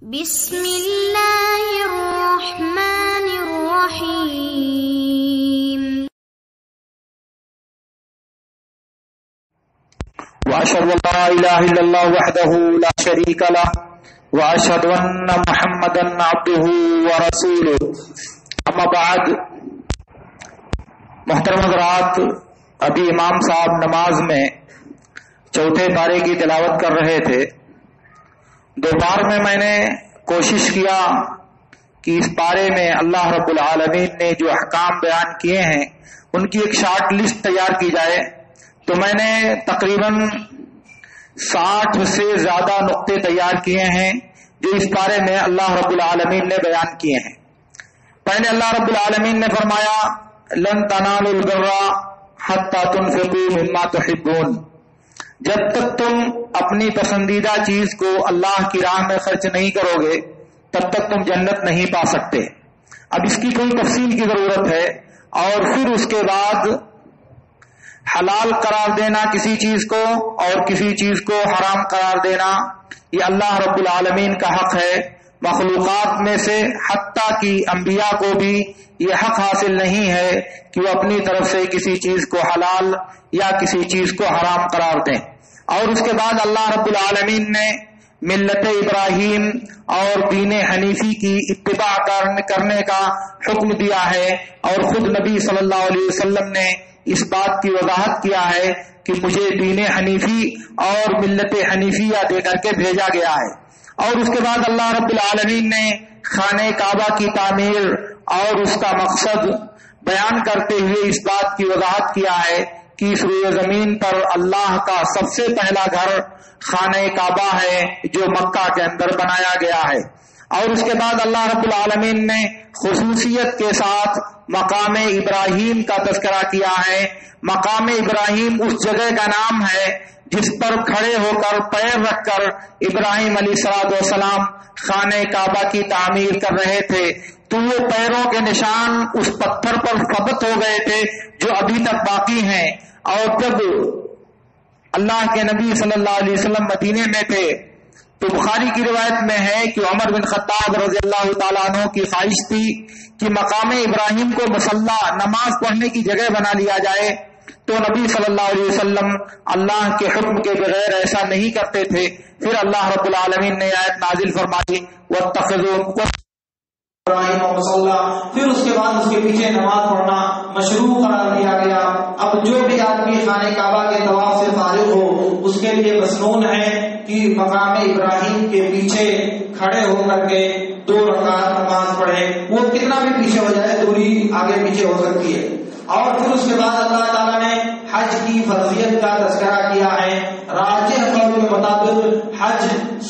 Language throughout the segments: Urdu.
بسم اللہ الرحمن الرحیم واشهد ان لا اله الا الله وحده لا شريك له واشهد ان محمدا عبده ورسوله اما بعد. محترم حضرات، ابھی امام صاحب نماز میں چوتھے پارے کی تلاوت کر رہے تھے. دوپہر میں میں نے کوشش کیا کہ اس پارے میں اللہ رب العالمین نے جو احکام بیان کیے ہیں ان کی ایک شارٹ لسٹ تیار کی جائے. تو میں نے تقریباً 60 سے زیادہ نقطے تیار کیے ہیں جو اس بارے میں اللہ رب العالمین نے بیان کیے ہیں. پہلے اللہ رب العالمین نے فرمایا لن تنالوا البر حتى تنفقوا مما تحبون. جب تک تم اپنی پسندیدہ چیز کو اللہ کی راہ میں خرچ نہیں کرو گے تب تک تم جنت نہیں پا سکتے. اب اس کی کوئی تفصیل کی ضرورت ہے. اور پھر اس کے بعد حلال قرار دینا کسی چیز کو اور کسی چیز کو حرام قرار دینا یہ اللہ رب العالمین کا حق ہے. مخلوقات میں سے حتیٰ کہ انبیاء کو بھی یہ حق حاصل نہیں ہے کہ وہ اپنی طرف سے کسی چیز کو حلال یا کسی چیز کو حرام قرار دیں. اور اس کے بعد اللہ رب العالمین نے ملت ابراہیم اور دین حنیفی کی اتباع کرنے کا حکم دیا ہے. اور خود نبی صلی اللہ علیہ وسلم نے اس بات کی وضاحت کیا ہے کہ مجھے دین حنیفی اور ملت حنیفیہ دے کر کے بھیجا گیا ہے. اور اس کے بعد اللہ رب العالمین نے خانہ کعبہ کی تعمیر اور اس کا مقصد بیان کرتے ہوئے اس بات کی وضاحت کیا ہے کہ اس روئے زمین پر اللہ کا سب سے پہلا گھر خانہ کعبہ ہے جو مکہ کے اندر بنایا گیا ہے. اور اس کے بعد اللہ رب العالمین نے خصوصیت کے ساتھ مقام ابراہیم کا تذکرہ کیا ہے. مقام ابراہیم اس جگہ کا نام ہے جس پر کھڑے ہو کر پیر رکھ کر ابراہیم علیہ السلام خانہ کعبہ کی تعمیر کر رہے تھے. تو وہ پیروں کے نشان اس پتھر پر ثبت ہو گئے تھے جو ابھی تک باقی ہیں. اور جب اللہ کے نبی صلی اللہ علیہ وسلم مدینے میں تھے تو بخاری کی روایت میں ہے کہ عمر بن خطاب رضی اللہ تعالیٰ عنہ کی خواہش تھی کہ مقام ابراہیم کو مصلی نماز پڑھنے کی جگہ بنا لیا جائے. تو نبی صلی اللہ علیہ وسلم اللہ کے حکم کے بغیر ایسا نہیں کرتے تھے. پھر اللہ رب العالمین نے آیت نازل فرمائی واتخذوا ابراہیم و مصلی. پھر اس کے بعد اس کے پیچھے نماز پڑھنا مشروع قرار دیا گیا. اب جو بھی آدمی خانہ کعبہ کے طواف سے فارغ ہو اس کے لیے مسنون ہے کہ مقام ابراہیم کے پیچھے کھڑے ہو کر کے 2 رکعت نماز پڑھے. وہ کتنا بھی پیچھے ہو جائے دوری آگے پیچھے ہو سکتی ہے. اور پھر اس کے بعد اللہ تعالیٰ نے حج کی فرضیت کا تذکرہ کیا ہے. راجح قول کے مطابق حج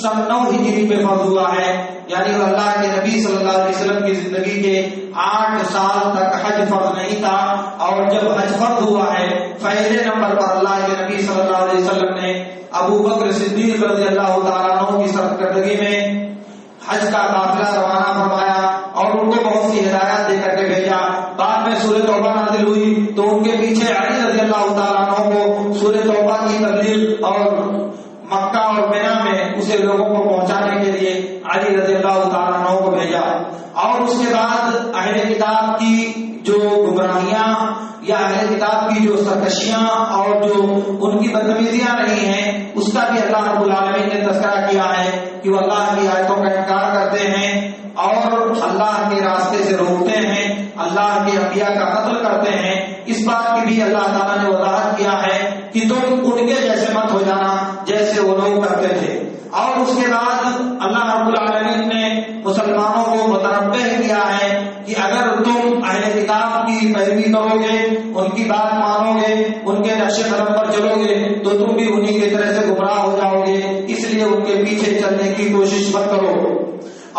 سن 9 ہجری میں فرض ہوا ہے. یعنی اللہ کے نبی صلی اللہ علیہ وسلم کی زندگی کے 8 سال تک حج فرض نہیں تھا. اور جب حج فرض ہوا ہے پہلے نمبر پر اللہ کے نبی صلی اللہ علیہ وسلم نے ابو بکر صدیق رضی اللہ تعالیٰ عنہ کی سرکردگی میں حج کا قافلہ روانہ فرمایا اور ان کو بہت سی ہدایات دے کر کے بھیجا. بعد میں سورہ توبہ نازل ہوئی تو ان کے پیچھے علی رضی اللہ تعالیٰ عنہ کو سورہ توبہ کی تبلیغ اور مکہ اور مینا میں اسے لوگوں کو پہنچانے کے لیے علی رضی اللہ تعالیٰ عنہ کو بھیجا. اور اس کے بعد اہل کتاب کی جو گمراہیاں یا اہل کتاب کی جو سرکشیاں اور جو ان کی بدتمیزیاں رہی ہیں اس کا بھی اللہ رب العالمین نے تذکرہ کیا ہے کہ وہ اللہ کی آیتوں کا انکار کرتے ہیں اور اللہ کے راستے سے روکتے ہیں, اللہ کے انبیاء کا قتل کرتے ہیں. اس بات کی بھی اللہ تعالیٰ نے وضاحت کیا ہے کہ تم ان کے جیسے مت ہو جانا جیسے وہ لوگ کرتے تھے. اور اس کے بعد اللہ رب العالمین نے مسلمانوں کو متنبہ کیا ہے کہ اگر تم اہل کتاب کی پیروی کرو گے, ان کی بات مانو گے, ان کے نقش قدم پر چلو گے تو تم بھی انہی کی طرح سے گمراہ ہو جاؤ گے. اس لیے ان کے پیچھے چلنے کی کوشش مت کرو.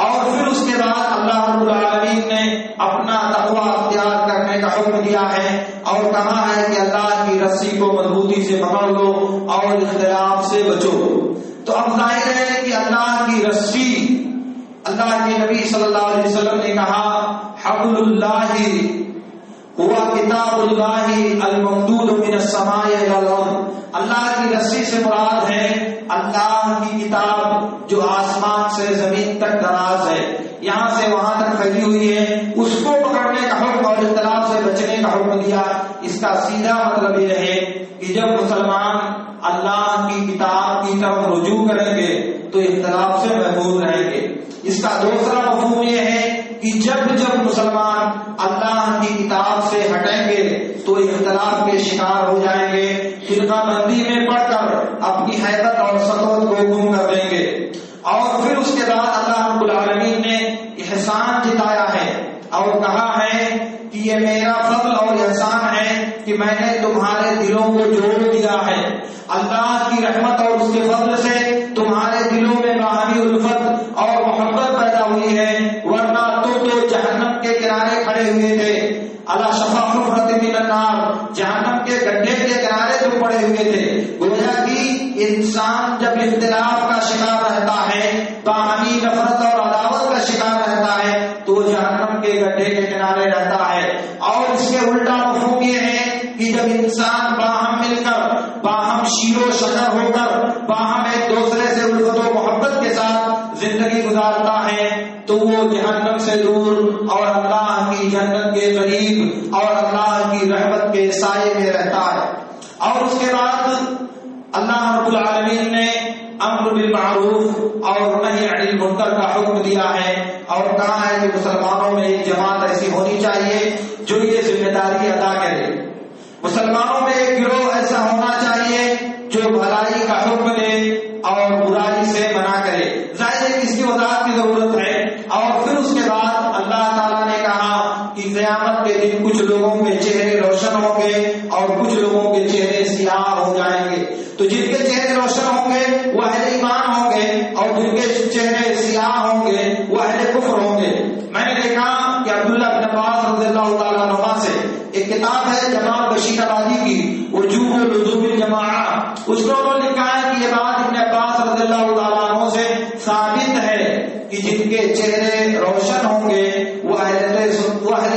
اور پھر اس کے بعد اللہ رب العالمین نے اپنا تقوی اختیار کرنے کا حکم دیا ہے اور کہا ہے کہ اللہ کی رسی کو مضبوطی سے پکڑ لو اور اختلاف سے بچو. تو اب ظاہر ہے کہ اللہ کی رسی, اللہ کے نبی صلی اللہ علیہ وسلم نے کہا حبل اللہ هو کتاب اللہ الممدود من السماء الى الارض. اللہ کی رسی سے مراد ہے اللہ کی کتاب جو آسمان سے زمین تک دراز ہے، یہاں سے وہاں تک پھیلی ہوئی ہے، اس کو پکڑنے کا حکم اور اختلاف سے بچنے کا حکم دیا۔ اس کا سیدھا مطلب یہ ہے کہ جب مسلمان اللہ کی کتاب کی طرف رجوع کریں گے تو اختلاف سے محفوظ رہیں گے۔ اس کا دوسرا مفہوم یہ ہے کہ جب جب مسلمان اللہ کی کتاب سے ہٹیں گے تو اختلاف کے شکار ہو جائیں گے، فرقہ بندی میں پڑ کر اپنی حیبت اور سطوت کو گم کر دیں گے۔ اور پھر اس کے بعد اللہ رب العالمین نے احسان جتایا ہے اور کہا ہے کہ یہ میرا فضل اور احسان ہے کہ میں نے تمہارے دلوں کو جوڑ دیا ہے۔ اللہ کی رحمت اور اس کے فضل سے تمہارے دلوں میں باہمی الفت اور محبت پیدا ہوئی ہے، ورنہ تو جہنم کے کنارے کھڑے ہوئے تھے۔ اللہ شفا حفرت من النار، جہنم کے گڈھے کے کنارے تم پڑے ہوئے تھے۔ گویا کہ انسان جب اختلاف کا شکار رہتا ہے، باہمی نفرت اور عداوت کا شکار رہتا ہے تو جہنم کے گڈھے کے کنارے رہتا ہے۔ اور اس کے الٹا مفہوم یہ ہے کہ جب انسان باہم مل کر، باہم شیر و شکر ہو کر، باہم ایک دوسرے سے الفت و محبت کے ساتھ زندگی گزارتا ہے تو وہ جہنم سے دور اور اللہ کی جنت کے قریب اور اللہ کی رحمت کے سائے میں رہتا ہے۔ اور اس کے بعد اللہ رب العالمین نے امر بالمعروف اور نہی عن المنکر کا حکم دیا ہے اور کہا ہے کہ مسلمانوں میں ایک جماعت ایسی ہونی چاہیے جو یہ ذمہ داری ادا کرے۔ مسلمانوں میں ایک گروہ ایسا ہونا چاہیے جو بھلائی کا حکم دے اور برائی سے منع کرے۔ ظاہر ہے کہ اس کی وضاحت کی ضرورت ہے۔ اور پھر اس کے بعد اللہ تعالیٰ نے کہا کہ قیامت کے دن کچھ لوگوں کے چہرے روشن ہوں گے اور کچھ لوگوں کے چہرے سیاہ ہو جائیں گے۔ تو جن کے چہرے روشن ہوں گے وہ اہل ایمان ہوں گے اور جن کے چہرے سیاہ ہوں گے وہ اہل کفر ہوں گے۔ میں نے دیکھا کہ عبداللہ بن عباس رضی اللہ تعالیٰ عنہ سے ایک کتاب ہے جمال بشیر آبادی کی وجوب لزوم الجماعہ، اس کو انہوں نے لکھا ہے کہ یہ بات ابن عباس رضی اللہ تعالیٰ عنہ سے ثابت ہے کہ جن کے چہرے روشن ہوں گے وہ اہل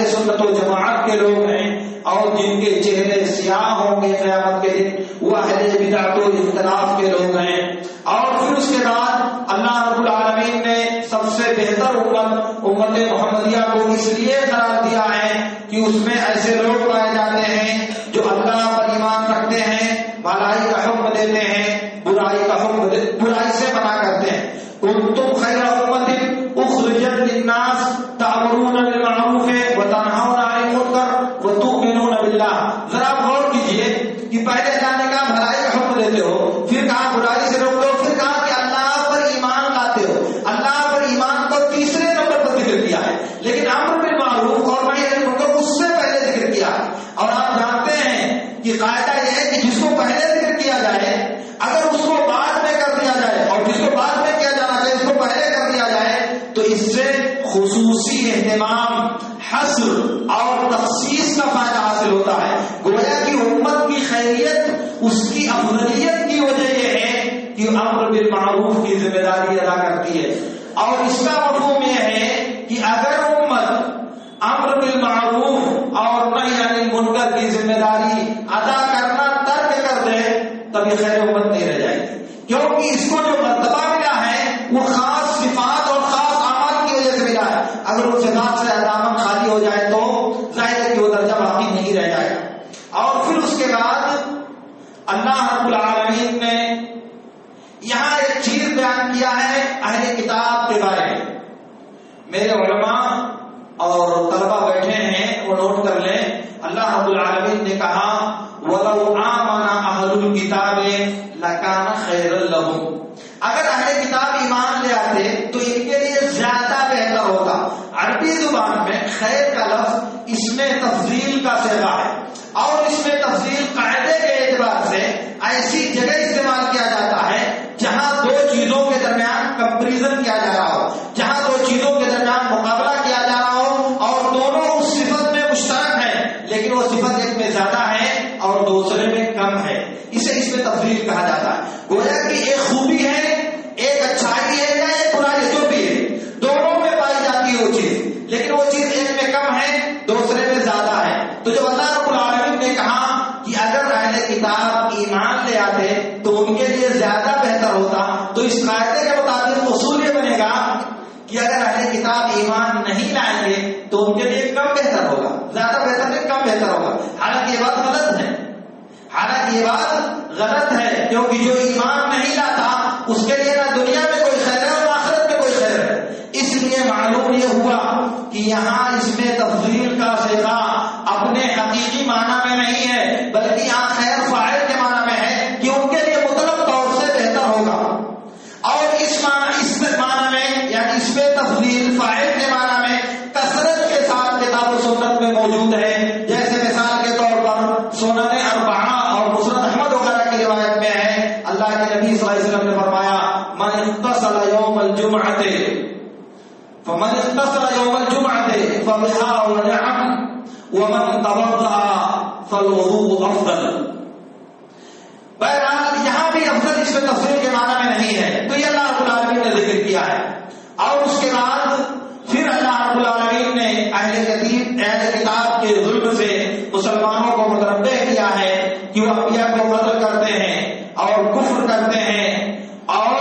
سنت و جماعت کے لوگ ہیں اور جن کے چہرے سیاہ ہوں گے قیامت کے دن وہ اہل بدعت و اختلاف کے لوگ ہیں۔ اور پھر اس کے بعد اللہ رب العالمین نے سب سے بہتر امت محمدیہ کو اس لیے قرار دیا ہے کہ اس میں ایسے لوگ پائے جاتے ہیں جو اللہ پر ایمان رکھتے ہیں، بھلائی کا حکم دیتے ہیں، برائی سے منع کرتے ہیں۔ کنتم خیر امت اخرجت للناس تأمرون بالمعروف وتنہون عن المنکر وتؤمنون باللہ۔ ذرا غور کیجئے کہ پہلے اللہ نے کہا بھلائی کا حکم دیتے ہو، پھر کہا برائی سے روک دو، پھر کہا کہ اللہ پر ایمان لاتے ہو۔ اللہ پر ایمان کو تیسرے نمبر پر ذکر کیا ہے، لیکن امر بالمعروف اور نہی عن المنکر اس سے پہلے ذکر کیا ہے۔ اور آپ جانتے ہیں کہ قاعدہ یہ ہے کہ جس کو پہلے ذکر کیا جائے اگر اس کو بعد میں کر دیا جائے اور جس کو بعد میں کیا جانا چاہیے اس کو پہلے کر دیا جائے تو اس سے خصوصی اہتمام، حصر اور تخصیص کا فائدہ حاصل ہوتا ہے۔ گویا کہ امت کی خیریت، اس کی افضلیت کی وجہ یہ ہے کہ امر بالمعروف کی ذمہ داری ادا کرتی ہے۔ اور اس کا مفہوم یہ ہے کہ اگر امت امر بالمعروف اور نہی عن المنکر کی ذمہ داری ادا کرنا ترک کر دے تب یہ خیر امت نہیں رہ جائے گی، کیونکہ اس کو جو مرتبہ ملا ہے وہ خاص صفات اور خاص اعمال کی وجہ سے ملا ہے۔ اگر ان صفات سے دامن خالی ہو جائے تو ظاہر ہے کہ وہ درجہ باقی نہیں رہ جائے گا۔ اور پھر اس کے بعد اللہ رب العالمین نے یہاں ایک چیز بیان کیا ہے اہل کتاب کے بارے میں۔ میرے علماء اور طلبہ بیٹھے ہیں وہ نوٹ کر لیں، اللہ رب العالمین نے کہا وَلَوْ آمَنَ أَهْلُ الْكِتَابِ لَكَانَ خَيْرًا لَهُمْ۔ اگر اہل کتاب ایمان لے آتے تو ان کے لیے زیادہ بہتر ہوتا۔ عربی زبان میں خیر کا لفظ اس میں تفضیل کا صیغہ ہے اور اس میں تفضیل قاعدے کے اعتبار سے ایسی جگہ استعمال کیا جاتا ہے جہاں دو چیزوں کے درمیان کمپیریزن کیا جا رہا ہو، جہاں دو چیزوں کے درمیان مقابلہ کیا جا رہا ہو اور دونوں اس صفت میں مشترک ہیں لیکن وہ صفت ایک میں زیادہ ہے اور دوسرے میں کم ہے، اسے اس میں تفضیل کہا جاتا ہے۔ گویا کہ ایک خوبی ہے، ایک اچھائی ہے یا ایک برائی جو بھی ہے، دونوں میں پائی جاتی ہے وہ چیز، لیکن وہ چیز ایک میں کم ہے دوسرے میں زیادہ ہے۔ تو جب اللہ رب العالمین نے کہا کہ اگر اہل کتاب ایمان لے کہ اگر اہل کتاب ایمان نہیں لائیں گے تو ان کے لیے کم بہتر ہوگا، زیادہ بہتر نہیں کم بہتر ہوگا. حالانکہ یہ بات غلط ہے، حالانکہ یہ بات غلط ہے، کیونکہ جو ایمان نہیں لاتا اس کے لیے نہ دنیا میں کوئی خیر ہے اور آخرت میں کوئی خیر ہے. اس لیے معلوم یہ ہوا کہ یہاں اس میں تفضیل کا صیغہ اپنے حقیقی معنی میں نہیں ہے، بلکہ یہاں خیر فاعل کے معنی میں ہے کہ ان کے لیے مطلق طور سے بہتر ہوگا. اور اس معنی میں یعنی اس میں تفضیل فاعل کے معنی میں کثرت کے ساتھ کتاب و سنت میں موجود ہے. جیسے مثال کے طور پر سنن اربعہ اور مسند احمد وغیرہ کی روایت میں ہے، اللہ کے نبی صلی اللہ علیہ وسلم نے فرمایا من اغتسل یوم الجمعۃ فمن اغتسل یوم الجمعۃ فبها ونعم ومن توضأ فالوضوء افضل. بہرحال یہاں بھی افضل اس میں تفصیل کے معنی میں نہیں ہے، تو یہ اللہ رب العالمین نے ذکر کیا ہے. اور اس کے بعد پھر اللہ رب العالمین نے اہل کتاب کے ظلم سے مسلمانوں کو متنبہ کیا ہے کہ وہ انبیاء کو قتل کرتے ہیں اور کفر کرتے ہیں. اور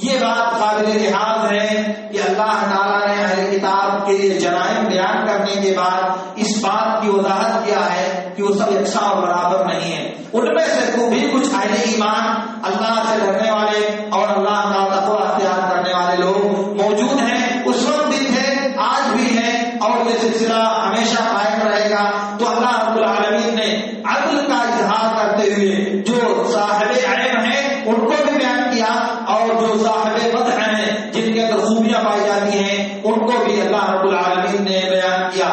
یہ بات قابل لحاظ ہے کہ اللہ تعالیٰ نے اہل کتاب کے جرائم بیان کرنے کے بعد اس بات کی وضاحت کیا ہے کہ وہ سب یکساں اور برابر نہیں ہیں. ان میں سے بھی کچھ اہل ایمان، اللہ سے ڈرنے والے اور اللہ کا تقویٰ اختیار کرنے والے لوگ موجود ہیں. اس وقت بھی تھے، آج بھی ہے، اور یہ سلسلہ ہمیشہ قائم رہے گا. تو اللہ رب العالمین نے عدل کا اظہار کرتے ہوئے جو صاحب عیب ہیں ان کو بھی بیان کیا، اور جو صاحب مدح ہیں جن کے اندر خوبیاں پائی جاتی ہیں ان کو بھی اللہ رب العالمین نے بیان کیا.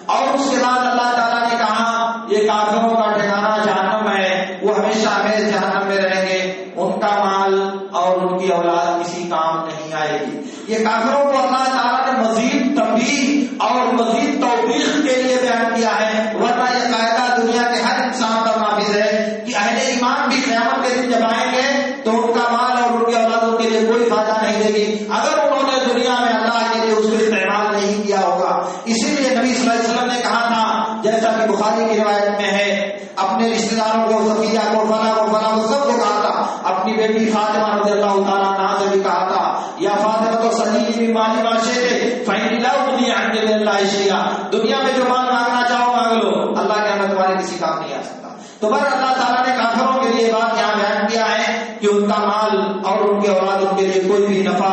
اور اس کے بعد اللہ تعالیٰ نے کہا یہ کافروں کا ٹھکانہ جہنم ہے، وہ ہمیشہ ہمیشہ جہنم میں رہیں گے، ان کا مال اور ان کی اولاد کسی کام نہیں آئے گی. یہ کافروں کو اللہ تعالیٰ نے مزید تنبیہ اور مزید توبیخ کے لیے بیان کیا ہے، ورنہ یہ قاعدہ دنیا کے ہر انسان پر نافذ ہے کہ اہل ایمان بھی قیامت کے دن جب آئیں گے تو ان کا مال اور ان کی اولادوں کے لیے کوئی فائدہ نہیں دے گی اگر انہوں نے دنیا میں اللہ کے لیے اس کو استعمال نہیں کیا ہوگا. اسی لیے نبی صلی اللہ علیہ وسلم نے کہا تھا، جیسا کہ بخاری کی روایت میں ہے، اپنے رشتہ داروں کو، صفیہ کو، فلاں کو سب کو کہا تھا. اپنی بیٹی فاطمہ رضی اللہ تعالیٰ عنہا سے بھی کہا تھا، یا فاطمہ تو سنی بھی مالی معاشے تھے فإني لا أغني عنك من الله شيئا، دنیا میں جو مال مانگنا چاہو مانگ لو، اللہ کے ہمیں تمہارے کسی کام نہیں آ سکتا. تو بہر اللہ تعالیٰ نے کافروں کے لیے بات یہاں بیان کیا ہے کہ ان کا مال اور ان کے اولاد ان کے لیے کوئی بھی نفع،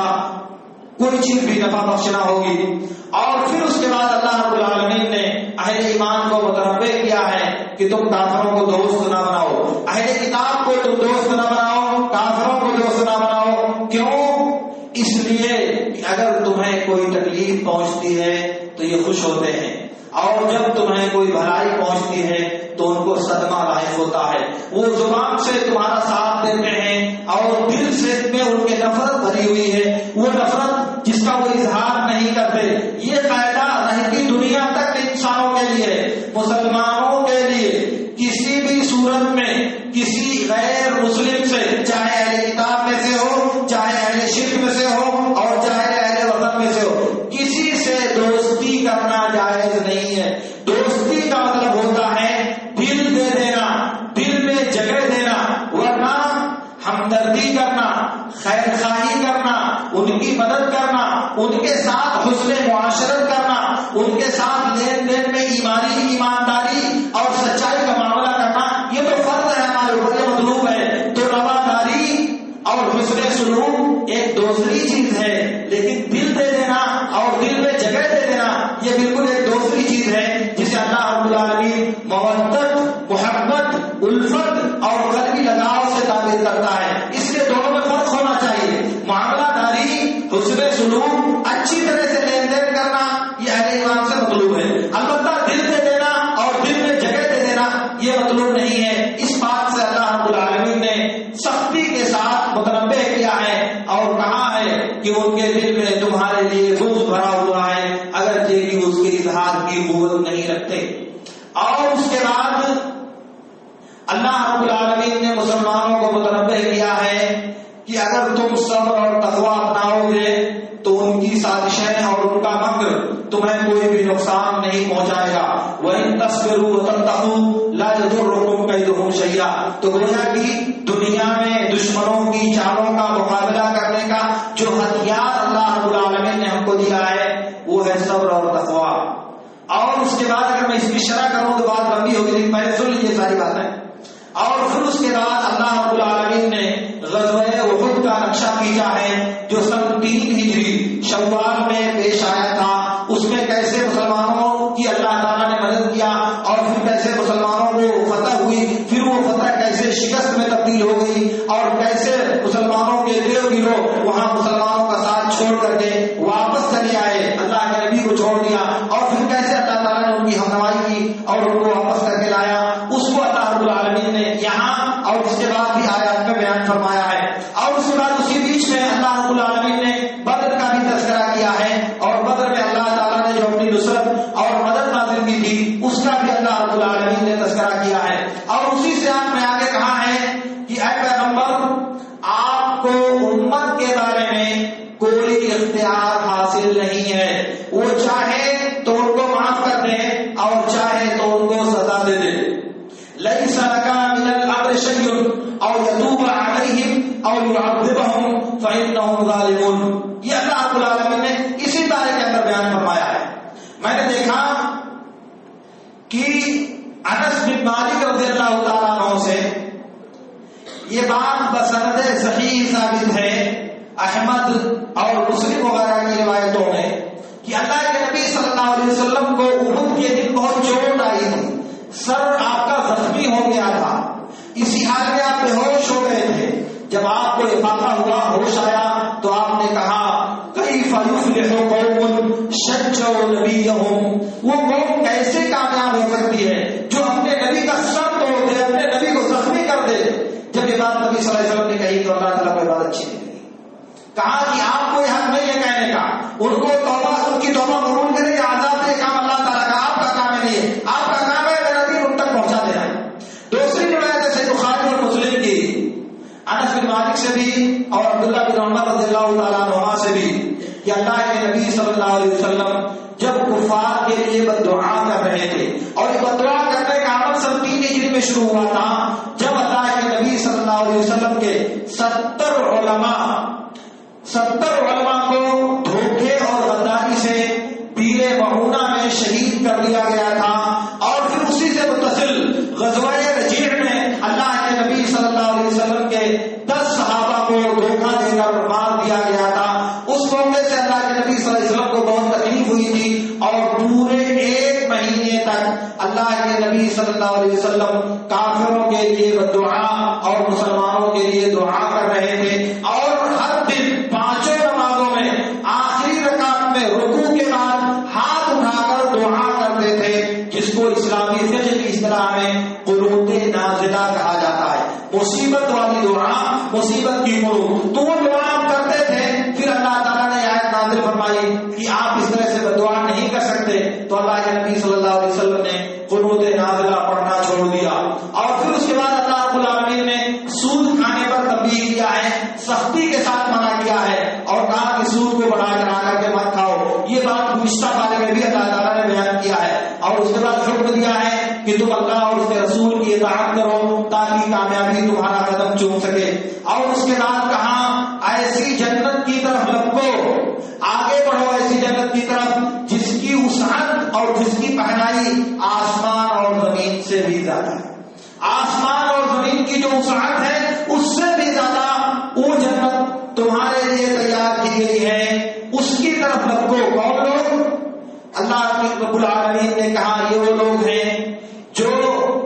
کوئی چیز بھی نفع بخش نہ ہوگی. اور پھر اس کے بعد اللہ رب العالمین نے اہل ایمان کو متنبہ کیا ہے کہ تم کافروں کو دوست نہ بناؤ، اہل کتاب کو تم دوست نہ بناؤ، کافروں کو دوست نہ بناؤ. کیوں؟ اس لیے کہ اگر تمہیں کوئی تکلیف پہنچتی ہے تو یہ خوش ہوتے ہیں، اور جب تمہیں کوئی بھلائی پہنچتی ہے تو ان کو صدمہ لاحق ہوتا ہے. وہ زبان سے تمہارا ساتھ دیتے ہیں اور دل سے میں ان کے نفرت بھری ہوئی ہے، وہ نفرت جس کا وہ اظہار نہیں کرتے. یہ قاعدہ رہتی دنیا تک انسانوں کے لیے، مسلمانوں کے لیے کسی بھی صورت میں کسی غیر مسلم سے، چاہے اہل کتاب میں سے ہو، چاہے اہل شرک میں سے ہو، اور چاہے اہل وطن میں سے ہو، کسی سے دوستی کرنا جائز نہیں ہے. دوستی کا مطلب ہوتا ہے دل دے دینا، دل میں جگہ دینا، ورنہ ہمدردی کرنا، خیر خواہی کرنا، ان کی مدد کرنا، ان کے ساتھ حسن معاشرت کرنا، ان کے ساتھ لین دین میں ایمانداری اور سچائی کا معاملہ کرنا، یہ تو فرض ہے ہمارے اوپر، یہ مطلوب ہے. تو رواداری اور حسن سلوک ایک دوسری چیز ہے، لیکن دل دے دینا اور دل میں جگہ دے دینا یہ بالکل ایک دوسری چیز ہے، جسے اللہ رب العالمین مودت، محبت، الفت اور قلبی لگاؤ سے تعبیر کرتا ہے. اس لیے دونوں میں فرق ہونا چاہیے. معاملہ داری، حسن سلوک، اچھی طرح سے لین دین کرنا یہ اہل ایمان سے مطلوب ہے. البتہ دل دے دینا اور دل میں جگہ دے دینا یہ مطلوب نہیں ہے. اس بات سے اللہ رب العالمین نے سختی کے ساتھ متنبہ کیا ہے اور کہا ہے کہ ان کے دل میں تمہارے لیے بغض بھرا ہوا ہے، اگرچہ کہ اس کے اظہار کی قوت نہیں رکھتے. اور اس کے بعد اللہ رب العالمین نے مسلمانوں کو متنبہ کیا ہے کہ اگر تم صبر اور تقویٰ اپناؤ گے تو ان کی سازشیں اور ان کا مکر تمہیں کوئی بھی نقصان نہیں پہنچائے گا. وَإِن تَصْبِرُوا وَتَتَّقُوا لَا يَضُرُّكُمْ كَيْدُهُمْ شَيْئًا. تو گویا کہ دنیا میں دشمنوں کی چالوں کا مقابلہ کرنے کا جو ہتھیار اللہ رب العالمین کو دیا ہے وہ ہے صبر اور تقویٰ. اور اس کے بعد اگر میں اس کی شرح کروں تو بات لمبی ہوگی، لیکن پہلے سن لیجیے ساری باتیں. اور پھر اس کے بعد اللہ رب العالمین نے غزوہ احد کا نقشہ کھینچا ہے جو سن 3 ہجری شوال میں پیش آیا تھا. اس میں کیسے مسلمانوں کی اللہ تعالیٰ نے مدد کیا اور پھر کیسے مسلمانوں کو فتح ہوئی، پھر وہ فتح کیسے شکست میں تبدیل ہو گئی اور کیسے مسلمانوں کے دیو گروہ وہاں مسلمانوں کا ساتھ چھوڑ کر کے واپس چلے آئے، اللہ کے نبی کو چھوڑ دیا، اور پھر کیسے اللہ تعالیٰ نے ان کی ہمنوائی کی اور ان کو واپس کر کے لایا. اس کو اللہ رب العالمین نے یہاں اور اس کے بعد بھی آیات میں بیان فرمایا ہے. اور اس کے بعد اسی بیچ میں اللہ رب العالمین نے بدر کا بھی تذکرہ کیا ہے، اور بدر میں اللہ تعالیٰ نے جو اپنی نصرت اور مدد نازل کی تھی اس کا بھی اللہ رب العالمین نے تذکرہ کیا ہے. اور اسی سے آپ میں آگے کہا ہے کہ اے پیغمبر آپ کو امت کے بارے میں کوئی اختیار حاصل نہیں ہے، وہ چاہے تو ان کو معاف کر دے اور چاہے تو ان کو سزا دے دے. لَيْسَ لَكَ مِنَ الْأَمْرِ شَيْءٌ أَوْ يَتُوبَ عَلَيْهِمْ أَوْ يُعَذِّبَهُمْ فَإِنَّهُمْ ظَالِمُونَ. یہ اللہ رب العالمین نے اسی بارے کے اندر بیان فرمایا ہے. میں نے دیکھا کہ انس بن مالک رضی اللہ تعالیٰ عنہ سے یہ بات بسند صحیح ثابت ہے احمد اور مسلم وغیرہ کی روایتوں میں کہ اللہ کے نبی صلی اللہ علیہ وسلم کو احد کے دن بہت چوٹ آئی تھی، سر آپ کا زخمی ہو گیا تھا، اسی حال میں آپ بے ہوش ہو گئے تھے. جب آپ کو افاقہ ہوا، ہوش آیا تو آپ نے کہا کیف یفلح قوم شجعوا نبیہم، وہ قوم کیسے کامیاب ہو سکتی ہے جو اپنے نبی کا سر توڑ دے، اپنے نبی کو زخمی کر دے. جب یہ بات نبی صلی اللہ علیہ وسلم نے کہی تو اللہ تعالیٰ کو بات اچھی نہیں لگی. کہا کہ آپ کو یہ حق نہیں ہے کہنے کا، ان کو توبہ، ان کی توبہ قبول کرے کہ عذاب سے کام اللہ تعالیٰ کا، آپ کا کام ہے نہیں، آپ کا کام ہے میرا دین ان تک پہنچا دینا. دوسری روایت ہے صحیح بخاری اور مسلم کی، انس بن مالک سے بھی اور عبداللہ بن عمر رضی اللہ تعالیٰ عنہما سے بھی کہ اللہ کے نبی صلی اللہ علیہ وسلم جب کفار کے لیے بد دعا کر رہے تھے، اور یہ بد دعا کرنے کا عمل سن 3 ہجری میں شروع ہوا تھا جب اللہ کے نبی صلی اللہ علیہ وسلم کے 70 علماء کو دھوکے اور غداری سے پیرے معونہ میں شہید کر دیا گیا تھا. اور پھر اسی سے متصل غزوہ رجیع میں اللہ کے نبی صلی اللہ علیہ وسلم کے 10 صحابہ کو دھوکہ دے کر مار دیا گیا تھا. اس موقع سے اللہ کے نبی صلی اللہ علیہ وسلم کو بہت تکلیف ہوئی تھی اور پورے 1 مہینے تک اللہ کے نبی صلی اللہ علیہ وسلم کافروں کے لیے دعا اور مسلمانوں کے لیے دعا کر رہے تھے. اور ہر دن 5 نمازوں میں آخری رکعت میں رکوع کے بعد ہاتھ اٹھا کر دعا کرتے تھے، جس کو اسلامی فقہ کی اصطلاح میں قنوت نازلہ کہا جاتا ہے، مصیبت والی دعا، مصیبت کی قنوت. تو وہ دعا آپ کرتے تھے. پھر اللہ تعالیٰ نے آیت نازل فرمائی کہ آپ اس طرح سے دعا نہیں کر سکتے، تو اللہ کے نبی صلی اللہ علیہ وسلم نے قنوت نازلہ پڑھنا چھوڑ دیا. اور پھر اس کے بعد اللہ رب العالمین نے سود کھانے پر تنبیہ کیا ہے، سختی کے ساتھ منع کیا ہے اور کہا کہ سود کو بڑھا کر کے مت کھاؤ. یہ بات گزشتہ پارے میں بھی اللہ تعالیٰ نے بیان کیا ہے. اور اس کے بعد حکم دیا ہے کہ تم اللہ اور اس کے رسول کی اطاعت کرو تاکہ کامیابی تمہارا قدم چوم سکے. اور اس کے بعد کہا ایسی جنت کی طرف لپکو، آگے بڑھو ایسی جنت کی طرف جس کی وسعت اور جس کی پہنائی آسمان اور زمین سے بھی زیادہ ہے. آسمان اور زمین کی جو وسعت ہے اس سے بھی زیادہ وہ جنت تمہارے لیے تیار کی گئی ہے، اس کی طرف لپکو. کون لوگ؟ اللہ رب العالمین نے کہا یہ وہ لوگ ہیں جو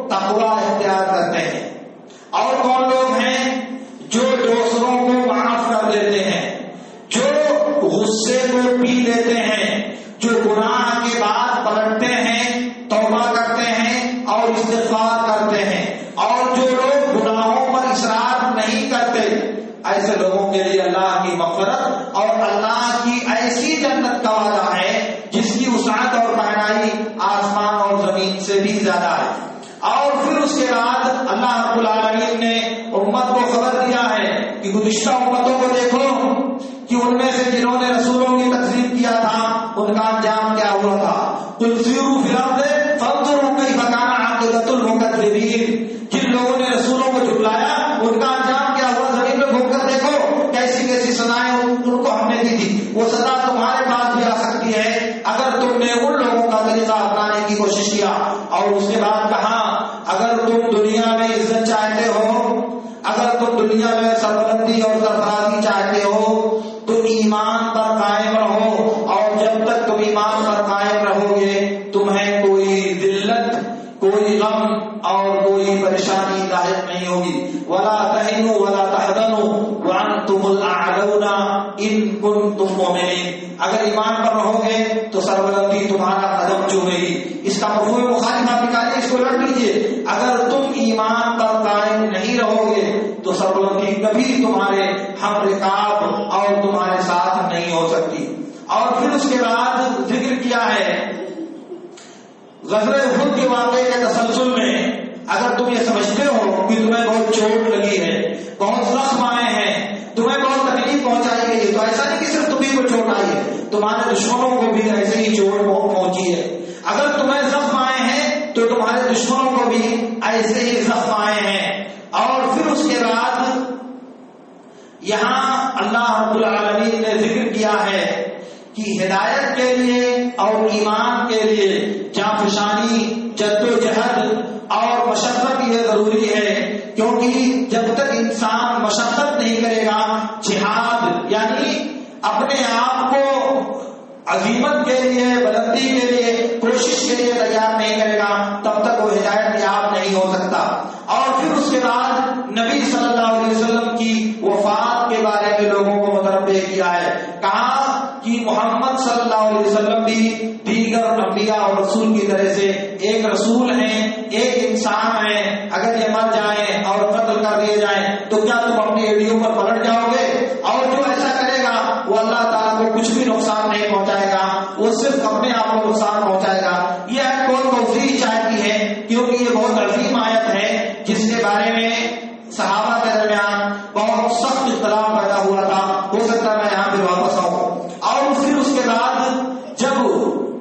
تقویٰ اختیار کرتے ہیں. اور کون لوگ ہیں؟ جو دوسروں کو معاف کر دیتے ہیں، جو غصے کو پی لیتے ہیں، جو گناہ کے بعد پلٹتے ہیں، توبہ کرتے ہیں اور استغفار کرتے ہیں، اور جو لوگ گناہوں پر اصرار نہیں کرتے. ایسے لوگوں کے لیے اللہ کی مغفرت اور اللہ کی ایسی جنت کا وعدہ ہے جس کی وسعت اور پہنائی آسمان اور زمین سے بھی زیادہ ہے. اور پھر اس کے بعد اللہ رب العالمین نے امت کو خبر دیا ہے کہ گزشتہ امتوں کو دیکھو کہ ان میں سے جنہوں نے رسولوں کی تکذیب کیا تھا ان کا انجام کیا ہوا تھا. قل سیروا فی الارض فانظروا کیف کان عاقبۃ المکذبین. جن لوگوں نے رسولوں کو جھٹلایا ان کا انجام کیا ہوا. زمین میں گھوم کر دیکھو کیسی کیسی سزائیں ان کو ہم نے دی تھی. وہ سزا تمہارے پاس بھی سکتی ہے اگر تم نے ان لوگوں کا طریقہ اپنانے کی کوشش کیا. اور اس کے بعد کہا اگر تم دنیا میں عزت چاہتے ہو، اگر تم دنیا میں سربلندی اور سرفرازی چاہتے ہو تو ایمان پر قائم رہو، اور جب تک تم ایمان پر قائم رہو گے تمہیں کوئی ذلت، کوئی غم اور کوئی پریشانی لاحق نہیں ہوگی. ولا تہنوا ولا تحزنوا وانتم الاعلون ان کنتم مؤمنین. اگر ایمان پر رہو گے تو سربلندی تمہارا قدم چومے گی. اس کا مفہوم مخالف آپ نکالیں، اس کو رٹ لیجیے. اگر تم ایمان پر قائم نہیں رہو گے تو سربلندی کبھی تمہارے ہم رکاب اور تمہارے ساتھ نہیں ہو سکتی. اور پھر اس کے بعد ذکر کیا ہے غزوہ احد کے واقعے کے تسلسل میں. اگر تم یہ سمجھتے ہو کہ تمہیں بہت چوٹ لگی ہے، بہت زخم آئے ہیں، تمہیں بہت تکلیف پہنچائی گئی ہے، تو ایسا نہیں کہ صرف تمہیں کو چوٹ آئی ہے، تمہارے دشمنوں کو بھی ایسے ہی چوٹ پہنچی ہے. اگر تمہیں زخم آئے ہیں تو تمہارے دشمنوں کو بھی ایسے ہی زخم آئے ہیں. اور پھر اس کے بعد یہاں اللہ رب العالمین نے ذکر کیا ہے کہ ہدایت کے لیے اور ایمان کے لیے جانفشانی، جدوجہد اور مشقت یہ ضروری ہے. کیونکہ جب تک انسان مشقت نہیں کرے گا، جہاد یعنی اپنے آپ کو عظیمت کے لیے، بلندی کے لیے، کوشش کے لیے تیار نہیں کرے گا، تب تک وہ ہدایت یاب نہیں ہو سکتا. اور پھر اس کے بعد نبی صلی اللہ علیہ وسلم کی وفات کے بارے میں لوگوں کو متنبہ کیا ہے. کہا کہ محمد صلی اللہ علیہ وسلم بھی دیگر انبیاء اور رسول کی طرح سے ایک رسول ہیں، ایک انسان ہیں. اگر یہ مر جائیں اور قتل کر دیے جائیں تو کیا تم اپنی ایڑیوں پر پلٹ جاؤ گے؟ اور جو ایسا کرے گا وہ اللہ تعالیٰ کو کچھ بھی نقصان نہیں پہنچائے گا، وہ صرف اپنے آپ کو نقصان پہنچائے گا. یہ آیت بہت توضیح چاہتی ہے کیونکہ یہ بہت عظیم آیت ہے جس کے بارے میں صحابہ کے درمیان بہت سخت اختلاف پیدا ہوا تھا. ہو سکتا ہے میں یہاں پہ واپس آؤں. اور پھر اس کے بعد جب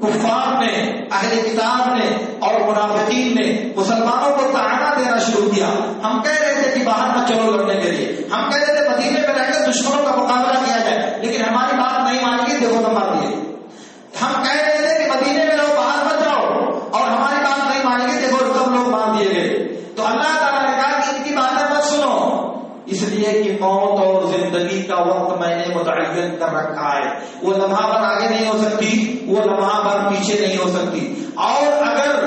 کفار نے، اہل کتاب نے اور منافقین نے مسلمانوں کو طعنہ دینا شروع کیا، ہم کہہ رہے تھے کہ باہر نہ چلو لڑنے کے لیے، ہم کہہ رہے تھے مدینے میں رہ کر دشمنوں کا مقابلہ کیا جائے، لیکن ہماری بات نہیں مانی گئی، دیکھو تو مار دیے. ہم کہہ رہے تھے کہ مدینے میں رہو، باہر مت جاؤ، اور ہماری بات نہیں مانی گئی، دیکھو سب لوگ مار دیے گئے. تو اللہ تعالیٰ نے کہا کہ ان کی باتیں مت سنو، اس لیے کہ موت اور زندگی کا وقت میں نے متعین کر رکھا ہے. وہ لمحہ پر آگے نہیں ہو سکتی، وہ لمحہ پر پیچھے نہیں ہو سکتی. اور اگر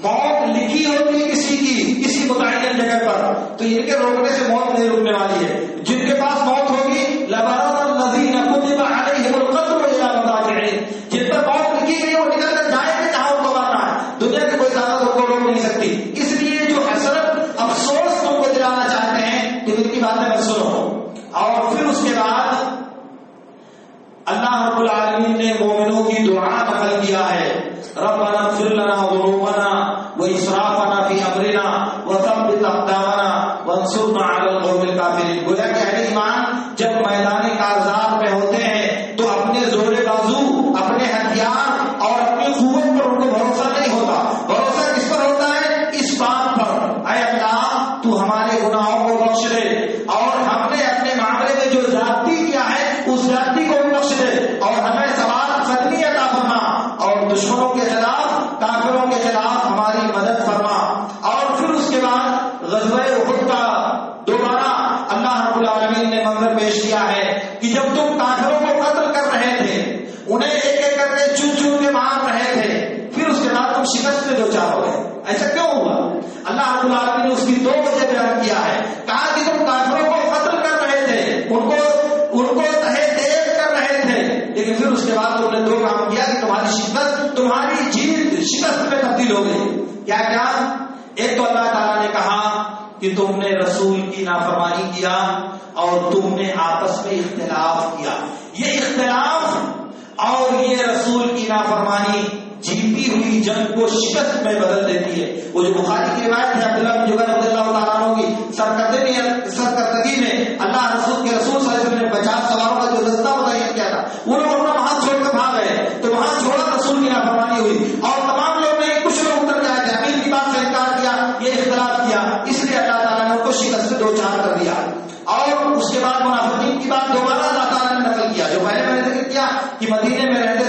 موت لکھی ہوتی کسی کی کسی متعین جگہ پر تو ان کے روکنے سے موت نہیں رکنے والی ہے. جن کے پاس موت ہوگی لبرز الذین کتب علیہم القتل الی مضاجعہم، جن پر موت لکھی گئی وہ نکل کر جائیں گے جہاں ان کو مرنا ہے. دنیا کی کوئی طاقت ان کو روک نہیں سکتی. اس لیے جو حسرت، افسوس تم کو دلانا چاہتے ہیں کہ ان کی باتیں مت سنو. اور پھر اس کے بعد اللہ رب العالمین نے مومنوں کی دعا نقل کیا ہے، ربنا اغفر لنا ذنوبنا واسرافنا فی امرنا وثبت اقدامنا وانصرنا علی القوم الکافرین. گویا کہ اہل ایمان جب میدان کارزار میں ہوتے ہیں تو اپنے زور بازو، اپنے ہتھیار اور اپنی قوت پر ان کو بھروسہ نہیں ہوتا. بھروسہ کس پر ہوتا ہے؟ اس بات پر، اے اللہ تو ہمارے گناہوں کو بخش دے، اور ہم نے اپنے معاملے میں جو زیادتی کیا ہے اس زیادتی کو بھی بخش دے، اور ہمیں ثواب قدمی عطا فرما، اور دشمنوں کے خلاف، کافروں کے خلاف ہماری مدد فرما. اور پھر اس کے بعد غزوہ احد کا دوبارہ اللہ رب العالمین نے منظر پیش کیا ہے کہ جب تم کافروں کو قتل کر رہے تھے، انہیں ایک ایک کر کے چن چن کے مار رہے تھے، پھر اس کے بعد تم شکست سے دو چار ہو گئے. ایسا کیوں ہوا؟ اللہ رب العالمین نے اس کی دو وجہ بیان کیا ہے. کہا کہ تم کافروں کو قتل کر رہے تھے، ان کو تہے تیز کر رہے تھے، لیکن پھر اس کے بعد تم نے دو کام کیا کہ تمہاری شکست، تمہاری جیت شکست میں تبدیل ہو گئی. کیا کیا؟ ایک تو اللہ تعالیٰ نے کہا کہ تم نے رسول کی نافرمانی کیا اور تم نے آپس میں اختلاف کیا. یہ اختلاف اور یہ رسول کی نافرمانی جیتی ہوئی جنگ کو شکست میں بدل دیتی ہے. وہ جو بخاری کی روایت ہے عبداللہ بن جبیر رضی اللہ تعالیٰ عنہ کی، سرکردگی میں اللہ کے رسول صلی اللہ علیہ وسلم نے 50 سواروں کا جو دستہ متعین کیا تھا، وہ لوگ اپنا وہاں چھوڑ کر بھاگ گئے، تو وہاں چھوڑا رسول کی نافرمانی ہوئی، اور تمام لوگ نے کچھ لوگ اتر کے آئے، امیر کی بات سے انکار کیا، یہ اختلاف کیا، اس لیے اللہ تعالیٰ نے ان کو شکست سے دو چار کر دیا. اور اس کے بعد منافقین کی بات دوبارہ اللہ تعالیٰ نے نقل کیا، جو پہلے میں نے ذکر کیا کہ مدینے میں رہتے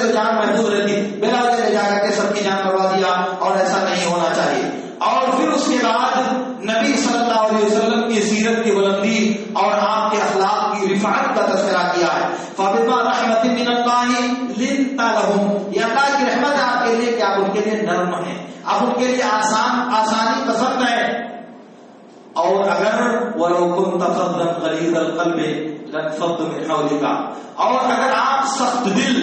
رحمت من اللہ لنت لہم، یہ اللہ کی رحمت ہے آپ کے لیے کہ آپ ان کے لیے نرم ہیں، آپ ان کے لیے آسانی پسند ہے. اور اگر وَلَوْ كُنْتَ فَظًّا غَلِيظَ الْقَلْبِ لَانفَضُّوا مِنْ حَوْلِكَ، اور اگر آپ سخت دل،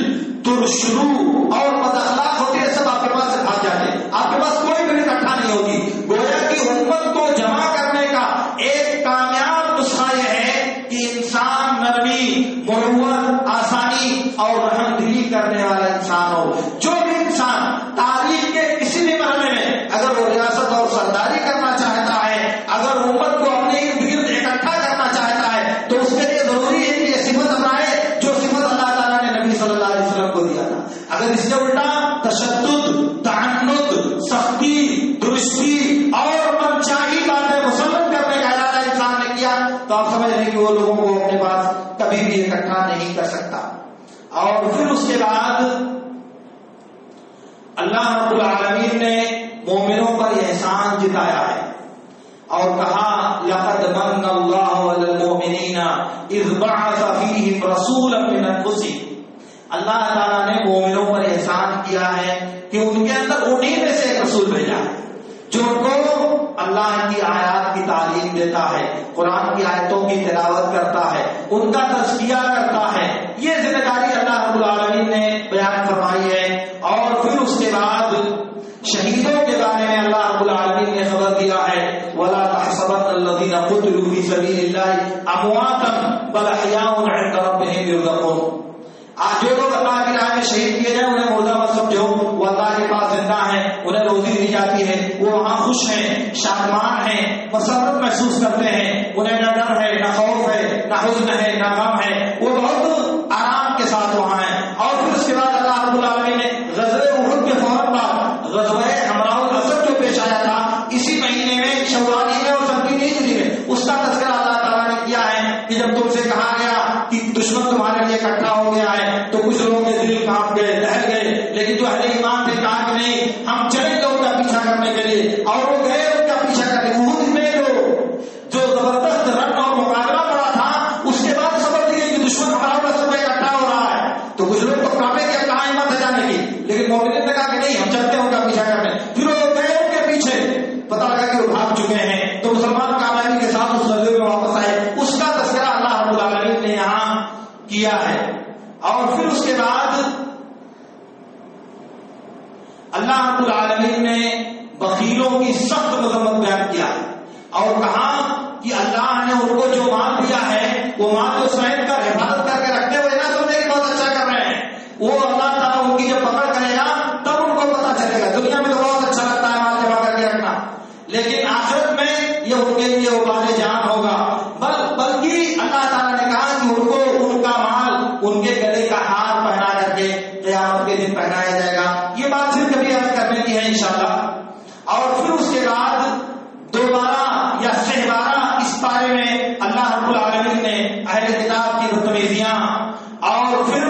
ترشرو اور بد اخلاق ہوتے ہیں، سب آپ کے پاس سے بھاگ جاتے، آپ کے پاس کوئی بھی اکٹھا نہیں ہوتی. گویا کہ امت کو جمع کرنے کا ایک کامیاب نسخہ یہ ہے کہ انسان نرمی، مروت، آسانی اور رحم دلی کرنے والا انسان ہو. جو بھی انسان تاریخ کے کسی بھی مرحلے میں اگر وہ ریاست اور سرداری کرنا چاہتا ہے، اگر امت کو اپنے ارد گرد اکٹھا کرنا چاہتا ہے، تو اس کے لیے ضروری ہے کہ یہ صفت اپنائے جو صفت اللہ تعالیٰ نے نبی صلی اللہ علیہ وسلم کو دیا تھا. اگر اس سے الٹا تشدد، تعنت، سختی، درستی اور منچاہی باتیں مسلط کرنے کا ارادہ انسان نے کیا، تو آپ سمجھ لیں کہ وہ لوگوں کو اپنے پاس کبھی بھی اکٹھا نہیں کر سکتا. اور پھر اس کے بعد اللہ رب العالمین نے مومنوں پر احسان جتایا ہے اور کہا لقد من اللہ علی المؤمنین اذ بعث فیہم رسولا من انفسہم. اللہ تعالیٰ نے مومنوں پر احسان کیا ہے کہ ان کے اندر انہیں میں سے ایک رسول بھیجا ہے جو ان کو اللہ کی آیات کی تعلیم دیتا ہے، قرآن کی آیتوں کی تلاوت کرتا ہے، ان کا تزکیہ کرتا ہے. یہ ذمہ داری اللہ رب العالمین نے بیان فرمائی ہے. اور پھر اس کے بعد شہیدوں کے بارے میں اللہ رب العالمین نے خبر دیا ہے وَلَا تَحْسَبَنَّ الَّذِينَ قُتِلُوا فِي سَبِيلِ اللَّهِ أَمْوَاتًا بَلْ أَحْيَاءٌ عِندَ رَبِّهِمْ يُرْزَقُونَ. آج جو لوگ اللہ کی راہ میں شہید کیے جائیں انہیں مردہ مت سمجھو، وہ اللہ کے پاس زندہ ہیں، انہیں روزی دی جاتی ہے، وہ وہاں خوش ہیں، شادمان ہیں، مسرت محسوس کرتے ہیں، انہیں نہ ڈر ہے، نہ خوف ہے، نہ حزن ہے، نہ غم ہے، وہ بہت آرام کے ساتھ وہاں ہیں. اور پھر اس کے بعد اللہ رب العالمین نے غزوہ احد کے فوراً بعد غزوہ حمراء الاسد جو پیش آیا تھا اسی مہینے میں شوال میں اور سبزی نہیں میں، اس کا تذکرہ اللہ تعالیٰ نے کیا ہے کہ جب تم سے کہا گیا کہ دشمن تمہارے لیے اکٹھا ہو گیا ہے تو کچھ لوگوں کے دل کانپ گئے، دہل گئے، لیکن جو اہل ایمان تھے کہا کہ نہیں ہم چلیں گے ان کا پیچھا کرنے کے لیے، اور وہ گئے ان کا پیچھا کرنے. احد میں جو زبردست رن اور مقابلہ پڑا تھا اس کے بعد خبر دی گئی کہ دشمن ہمارا رسول میں اکٹھا ہو رہا ہے، تو کچھ لوگ تو کانپے کہ کہاں ہمت ہے جانے کی، لیکن مومنین نے کہا کہ نہیں ہم چلتے ہیں ان کا پیچھا کرنے. پھر وہ گئے ان کے پیچھے، پتہ لگا کہ وہ بھاگ چکے ہیں، تو مسلمان کامیابی کے ساتھ اس غزوے میں واپس آئے. اس کا تذکرہ اللہ رب العالمین نے یہاں کیا ہے. اور پھر اس کے بعد اللہ رب العالمین نے بخیلوں کی سخت مذمت بیان کیا اور کہا کہ اللہ نے ان کو جو مال دیا ہے وہ مال تو سمیت کر حفاظت کر کے رکھتے ہوئے نہ سمجھے کہ بہت اچھا کر رہے ہیں، وہ اللہ تعالیٰ ان کی جب پکڑ کرے گا تب ان کو پتا چلے گا. دنیا میں تو بہت اچھا لگتا ہے مال جمع کر کے رکھنا، لیکن آخرت میں یہ ان کے لیے وبال جان ہوگا. بلکہ اللہ تعالیٰ نے کہا کہ ان کو ان کا مال ان کے گلے کا ہار پہنا کر کے قیامت کے دن پہنایا جائے گا. یہ بات پھر کبھی عرض کرنے کی ہے انشاءاللہ. اور پھر اس کے بعد دوبارہ یا سہبارہ اس بارے میں اللہ رب العالمین نے اہل کتاب کی بدتمیزیاں اور پھر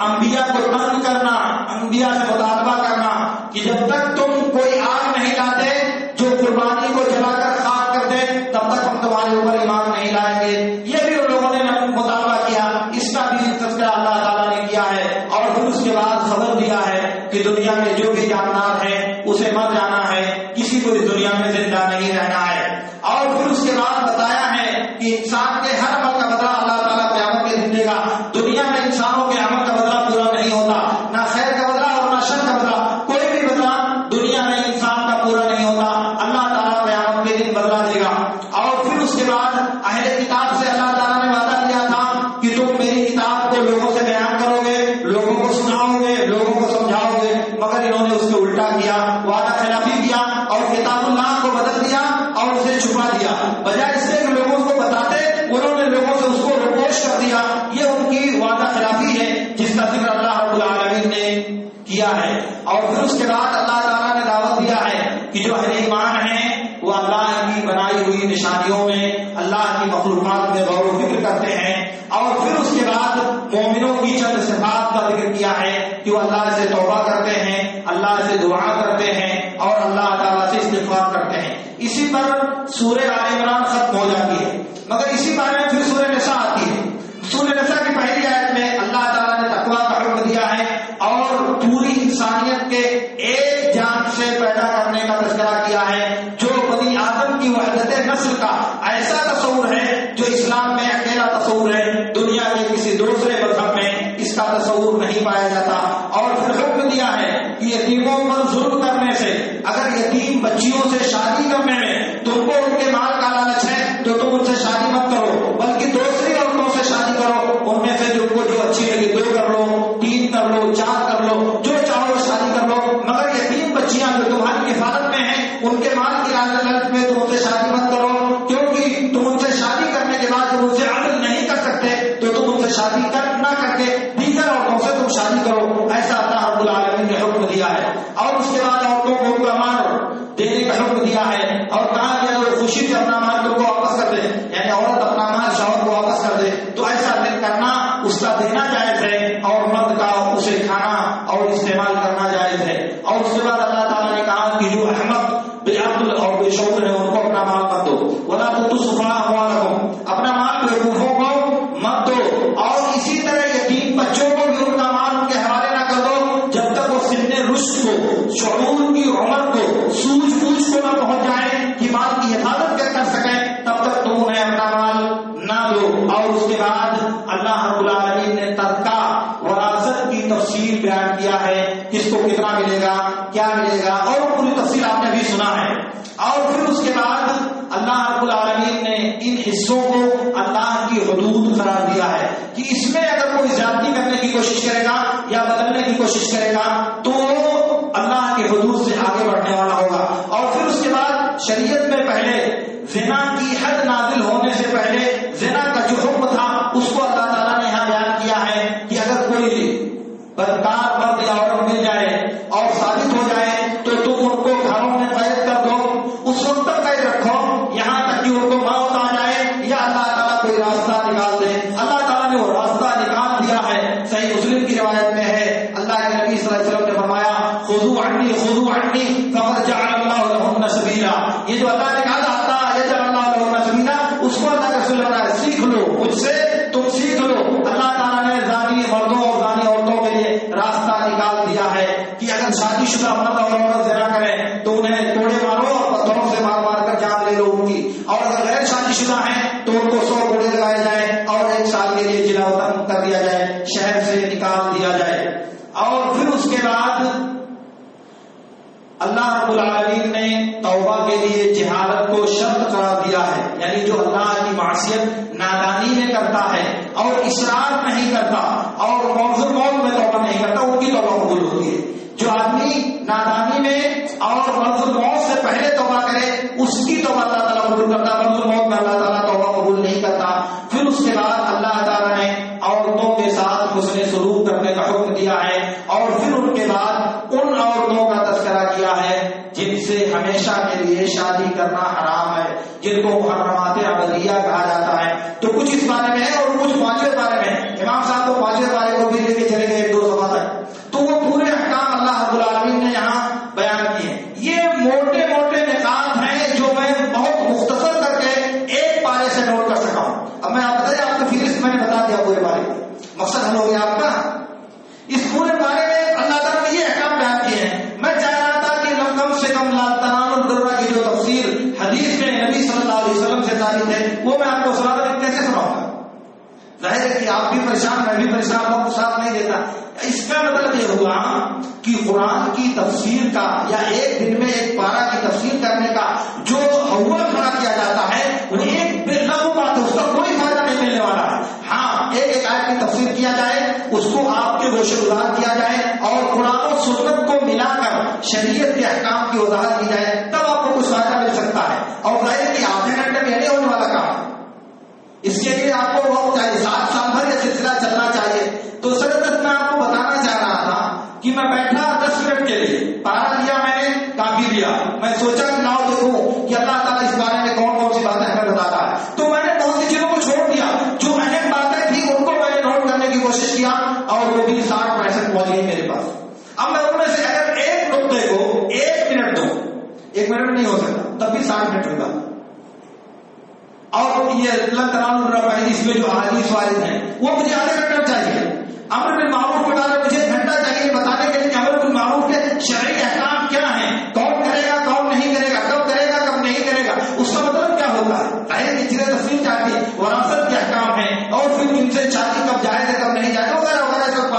انبیاء کو تنگ کرنا، انبیاء سے مطالبہ کرنا کہ جب تک تم کوئی آگ نہیں لاتے جو قربانی کو جلا کر خاک کر دے تب تک ہم تمہارے اوپر ایمان نہیں لائیں گے، یہ بھی ان لوگوں نے مطالبہ کیا. اس کا بھی تذکرہ اللہ تعالیٰ نے کیا ہے. اور پھر اس کے بعد خبر دیا ہے کہ دنیا میں جو بھی جاندار ہے اسے مر جانا ہے، کسی کو اس دنیا میں زندہ نہیں رہنا ہے. اور پھر اس کے بعد بتایا ہے کہ انسان کے ہر عمل کا بدلہ اللہ تعالیٰ قیامت کے دن دے گا. دنیا میں انسانوں کے عمل کا بدلہ پورا نہیں ہوتا، نہ خیر کا بدلہ اور نہ شر کا بدلہ، کوئی بھی بدلہ دنیا میں انسان کا پورا نہیں ہوتا. اللہ تعالیٰ قیامت کے دن بدلہ دے گا. اور پھر اس کے بعد اہل کتاب سے اللہ تعالیٰ نے وعدہ کیا تھا کہ تم میری کتاب کو لوگوں سے بیان کرو گے، لوگوں کو سناؤ گے، لوگوں کو سمجھاؤ گے، مگر انہوں نے اس کو الٹا کیا، وعدہ خلافی کیا اور کتاب اللہ کو بدل دیا اور اسے چھپا دیا. بجائے اس سے کہ لوگوں کو بتاتے انہوں نے لوگوں سے اس کو رپوش کر دیا. یہ ان کی وعدہ خلافی ہے جس کا ذکر اللہ رب العالمین نے کیا ہے. اور پھر اس کے بعد اللہ تعالیٰ نے دعوت دیا ہے کہ جو اہل ایمان ہیں وہ اللہ کی بنائی ہوئی نشانیوں میں، اللہ کی مخلوقات میں غور و فکر کرتے ہیں. اور پھر اس کے بعد مومنوں کی چند صفات کا ذکر کیا ہے کہ وہ اللہ سے توبہ کرتے ہیں، اللہ سے دعا کرتے ہیں اور اللہ تعالیٰ سے استغفار کرتے ہیں. اسی پر سورہ آل عمران ختم ہو جاتی ہے، مگر اسی بارے میں پھر سورہ نساء آتی ہے. سورہ نساء کی پہلی آیت میں اللہ کا تصور نہیں پایا جاتا. اور پھر حکم دیا ہے کہ یتیموں پر ظلم کرنے سے، اگر یتیم بچیوں سے شادی کرنے میں تم کو ان کے مال کا لالچ ہے تو تم ان سے شادی مت کرو، بلکہ دوسری عورتوں سے شادی کرو. ان میں سے جو اچھی لگے 2 کر لو، 3 کر لو، 4 کر لو، جو چاہو شادی کر لو. مگر یتیم بچیاں جو تمہاری حفاظت میں ہیں ان کے مال کی لالچ میں تم ان سے شادی مت کرو، کیونکہ تم ان سے شادی کرنے کے بعد جب ان سے عدل نہیں کر سکتے تو تم ان سے شادی نہ کر کے دیگر عورتوں سے تم شادی کرو. ایسا اللہ رب العالمین نے حکم دیا ہے. اور اس کے بعد عورتوں کو حقوق مال دینے کا حکم دیا ہے اور کہا کہ اگر خوشی سے اپنا مال تم کو واپس کر دے، یعنی عورت اپنا مال شوہر کو واپس کر دے تو ایسا کرنا اس کا دینا جائز ہے اور مرد کا اسے کھانا اور استعمال کرنا جائز ہے. اور اس کے بعد اللہ تعالیٰ نے کہا کہ جو احمد بے عقل اور بے شعور ہیں ان کو اپنا مال مت دو. ولا تؤتوا السفهاء اموالكم، اپنا مال بیوقوفوں کو مت دو. اور اسی طرح یتیم بچوں کو بھی ان کا مال ان کے حوالے نہ کر دو جب تک وہ سن رشد کو، شعور کی عمر کو، سوجھ بوجھ کو نہ پہنچ جائیں کہ مال کی حفاظت کر سکیں، تب تک تم انہیں اپنا مال نہ دو. اور اس کے بعد اللہ رب العالمین نے ترکہ وراثت کی تفصیل بیان کیا ہے، کس کو کتنا ملے گا، کیا ملے گا، اور پوری تفصیل آپ نے بھی سنا ہے. اور پھر اس کے بعد اللہ رب العالمین نے ان حصوں کو اللہ کی حدود قرار دیا ہے کہ اس میں اگر کوئی زیادتی کرنے کی کوشش کرے گا یا بدلنے کی کوشش کرے گا تو اللہ کی حدود سے آگے بڑھنے والا ہوگا. اور پھر اس کے بعد شریعت میں پہلے زنا کی حد نازل ہونے سے پہلے زنا کا جو حکم تھا اس کو اللہ تعالیٰ نے یہاں بیان کیا ہے کہ اگر کوئی بدکار مرد یا عورت مل جائے اور ثابت ہو جائے تو تم ان کو گھروں میں قید کر دو. اس وقت تک قید رکھو یہاں تک کہ ان کو موت آ جائے یا اللہ تعالیٰ کوئی راستہ نکال دے. اللہ تعالیٰ نے وہ راستہ نکال دیا ہے. صحیح مسلم کی روایت میں ہے اللہ کے نبی صلی اللہ علیہ وسلم نے فرمایا خذوا عنی فقد جعل اللہ لہن سبیلا. یہ جو اللہ نے کہا آتا یجعل اللہ لہن سبیلا، اس کو اللہ کے رسول نے فرمایا سیکھ لو مجھ سے، تم سیکھ لو. اللہ تعالیٰ نے زانی مردوں اور زانی عورتوں کے لیے راستہ نکال دیا ہے کہ اگر شادی شدہ مرد اور عورت زنا کریں تو انہیں کوڑے مارو اور پتھروں سے مار مار کر جان لے لو ان کی، اور اگر غیر شادی شدہ ہیں تو ان کو 100 کوڑے لگائے جائیں اور 1 سال کے لیے جلا وطن کر دیا جائے، شہر سے نکال دیا جائے. اور پھر اس کے بعد اللہ رب العالمین نے توبہ کے لیے جہالت کو شرط قرار دیا ہے، یعنی جو اللہ کی معصیت نادانی میں کرتا ہے اور اصرار نہیں کرتا اور موت میں توبہ نہیں کرتا ان کی توبہ قبول ہوتی ہے. جو آدمی نادانی میں اور موت سے پہلے توبہ کرے اس کی توبہ اللہ تعالیٰ قبول کرتا، موت میں اللہ تعالیٰ توبہ قبول نہیں کرتا. پھر اس کے بعد اللہ تعالیٰ نے عورتوں کے ساتھ حسن سلوک کرنے کا حکم دیا ہے اور پھر ان کے بعد ان عورتوں کا تذکرہ کیا ہے جن سے ہمیشہ کے لیے شادی کرنا حرام ہے، جن کو محرمات ابدیہ کہا جاتا ہے. تو کچھ اس بارے میں ہے اور کچھ 5ویں بارے میں. امام صاحب کو 5ویں بارے کو بھی لے کے چلے گئے 2 صفحہ تک، تو وہ پورے احکام اللہ رب العالمین نے یہاں بیان کیے. یہ موٹے موٹے نکات ہیں جو میں بہت مختصر کر کے 1 پارے سے نوٹ کر سکا ہوں. اب میں آپ بتائیے، آپ کو فہرست میں نے بتا دیا پورے بارے میں، مقصد حل ہو گیا آپ کا. اس پورے بارے میں اللہ تعالیٰ نے یہ احکام بیان کیے ہیں. میں چاہ رہا تھا کہ کم سے کم لا تنالوا البر کی جو تفسیر حدیث میں نبی صلی اللہ علیہ وسلم سے ثابت ہے وہ میں آپ کو سنا دوں. کیسے سناؤں گا؟ ظاہر ہے کہ آپ بھی پریشان، میں بھی پریشان، وقت ساتھ نہیں دیتا. اس کا مطلب یہ ہوا کہ قرآن کی تفسیر کا یا ایک دن میں 1 پارہ کی تفسیر کرنے کا جو ہوا کھڑا کیا جاتا ہے وہ ایک بے لغو بات ہے، اس کا کوئی فائدہ نہیں ملنے والا ہے. ہاں، ایک آیت کی تفسیر کیا جائے، اس کو آپ کے گوشے گزار کیا جائے اور قرآن و سنت کو ملا کر شریعت کے احکام کی وضاحت کی جائے، تب آپ کو کچھ فائدہ مل سکتا ہے. اور ظاہر ہے کہ آدھے گھنٹے میں نہیں ہونے والا کام، اس کے لیے آپ کو وقت چاہیے، 7 سال بھر یہ سلسلہ چلنا چاہیے. تو سر میں آپ کو بتانا چاہ رہا تھا کہ میں بیٹھا 10 منٹ کے لیے، پارا لیا میں نے، کافی لیا، میں سوچا کہ لاؤ دیکھوں کہ اللہ تعالیٰ اس بارے میں کون کون سی باتیں ہمیں بتاتا ہے. تو میں نے بہت سی چیزوں کو چھوڑ دیا، جو اہم باتیں تھیں ان کو میں نے نوٹ کرنے کی کوشش کیا اور وہ بھی 60% پہنچ گئی میرے پاس. اب میں ان میں سے اگر ایک نقطے کو 1 منٹ دوں، 1 منٹ نہیں ہو سکتا، تب بھی 60 منٹ ہوگا. اور یہ لن تنالوا البر اس میں جو احادیث وارد ہیں وہ مجھے آدھے گھنٹہ چاہیے. امر بالمعروف کے بارے میں مجھے 1 گھنٹہ چاہیے بتانے کے لیے کہ امر بالمعروف کے شرعی احکام کیا ہیں، کون کرے گا کون نہیں کرے گا، کب کرے گا کب نہیں کرے گا، اس کا مطلب کیا ہوتا ہے. ظاہر کی چیزیں تفصیل چاہتی ہے، وراثت کے احکام ہیں اور پھر ان سے شادی کب جائز ہے کب نہیں جائز وغیرہ وغیرہ سب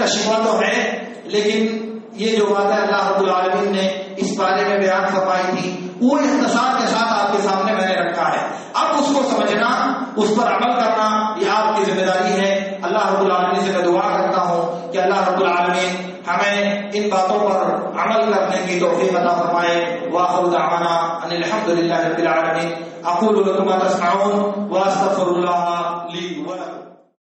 کا شفا تو ہے، لیکن یہ جو بات ہے اللہ رب العالمین نے اس بارے میں بیان فرمائی تھی وہ اختصار کے ساتھ آپ کے سامنے میں نے رکھا ہے. اب اس کو سمجھنا، اس پر عمل کرنا یہ آپ کی ذمہ داری ہے. اللہ رب العالمین سے میں دعا کرتا ہوں کہ اللہ رب العالمین ہمیں ان باتوں پر عمل کرنے کی توفیق عطا فرمائے. وآخر دعوانا ان الحمد للہ رب العالمین. اقول لكم ما تسمعون واستغفر الله لي ولكم.